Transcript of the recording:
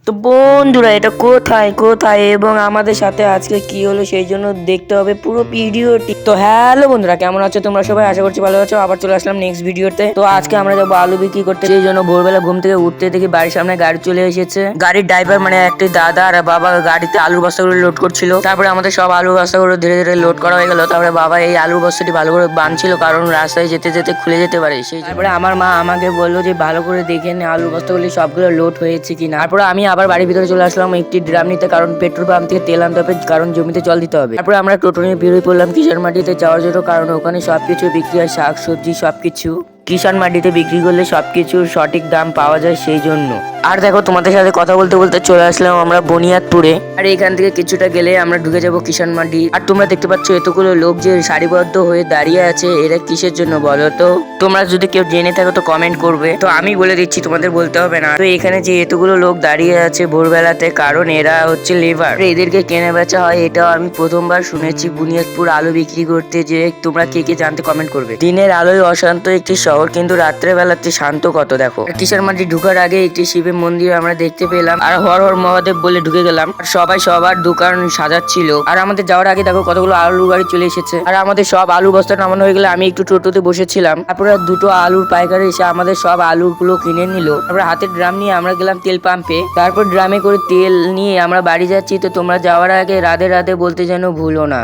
তো বন্ধুরা এটা কোথায় কোথায় এবং আমাদের সাথে আজকে কি হলো সেই জন্য দেখতে হবে পুরো ভিডিওটি। তো হ্যালো বন্ধুরা, কেমন আছো তোমরা সবাই? আশা করছি ভালো আছো। আবার চলে আসলাম নেক্সট ভিডিওতে। তো আজকে আমরা যাবো আলু বিক্রি করতে, সেই জন্য ভোরবেলা ঘুম থেকে উঠতে দেখি বাড়ির সামনে গাড়ি চলে এসেছে। গাড়ির ড্রাইভার মানে একটি দাদা আর বাবা গাড়িতে আলুর বস্তাগুলো লোড করছিল। তারপরে আমাদের সব আলুর বস্তাগুলো ধীরে ধীরে লোড করা হয়ে গেল। তারপরে বাবা এই আলুর বস্তাটি ভালো করে বাঁধছিল, কারণ রাস্তায় যেতে যেতে খুলে যেতে পারে সেই। তারপরে আমার মা আমাকে বললো যে ভালো করে দেখে নে আলুর বস্তাগুলি সবগুলো লোড হয়েছে কিনা। তারপরে আমি আবার বাড়ির ভিতরে চলে আসলাম একটি ড্রাম নিতে, কারণ পেট্রোল পাম্প থেকে তেল আনতে হবে, কারণ জমিতে জল দিতে হবে। তারপরে আমরা টোটো নিয়ে বেরিয়ে পড়লাম কিষান মাটিতে যাওয়ার জন্য, কারণ ওখানে সবকিছু বিক্রি হয়, শাক সবজি সবকিছু কিষান মাটিতে বিক্রি করলে সবকিছুর সঠিক দাম পাওয়া যায় সেই জন্য। আর দেখো তোমাদের সাথে কথা বলতে বলতে চলে আসলাম আমরা বুনিয়াদপুরে। আর এখান থেকে কিছুটা গেলে আমরা ঢুকে যাব কিষান মাটি। আর তোমরা দেখতে পাচ্ছ এতগুলো লোক যে সারিবদ্ধ হয়ে দাঁড়িয়ে আছে, এরা কিসের জন্য বলো তো? তোমরা যদি কেউ জেনে থাকো তো কমেন্ট করবে। তো আমি বলে দিচ্ছি, তোমাদের বলতে হবে না। তো এখানে যে এতগুলো লোক দাঁড়িয়ে আছে ভোরবেলাতে, কারণ এরা হচ্ছে লেবার, এদেরকে কেনা বেচা হয়। এটাও আমি প্রথমবার শুনেছি বুনিয়াদপুর আলু বিক্রি করতে। যে তোমরা কে কে জানতে কমেন্ট করবে। দিনের আলোয় অশান্ত একটি শহর, কিন্তু রাত্রে বেলাতে শান্ত কত দেখো। কিষান মাটি ঢুকার আগে একটি শিবের মন্দির আমরা দেখতে পেলাম, আর হর হর মহাদেব বলে ঢুকে গেলাম। আর সবাই সবার দোকান সাজাচ্ছিল। আর আমাদের যাওয়ার আগে দেখো কতগুলো আলু গাড়ি চলে এসেছে। আর আমাদের সব আলু বস্তা নামানো হয়ে গেলে আমি একটু টোটোতে বসেছিলাম। তারপরে দুটো আলুর পাইকারি এসে আমাদের সব আলুগুলো কিনে নিল। তারপরে হাতের ড্রাম নিয়ে আমরা গেলাম তেল পাম্পে। তারপর ড্রামে করে তেল নিয়ে আমরা বাড়ি যাচ্ছি। তো তোমরা যাওয়ার আগে রাধে রাধে বলতে যেন ভুলো না।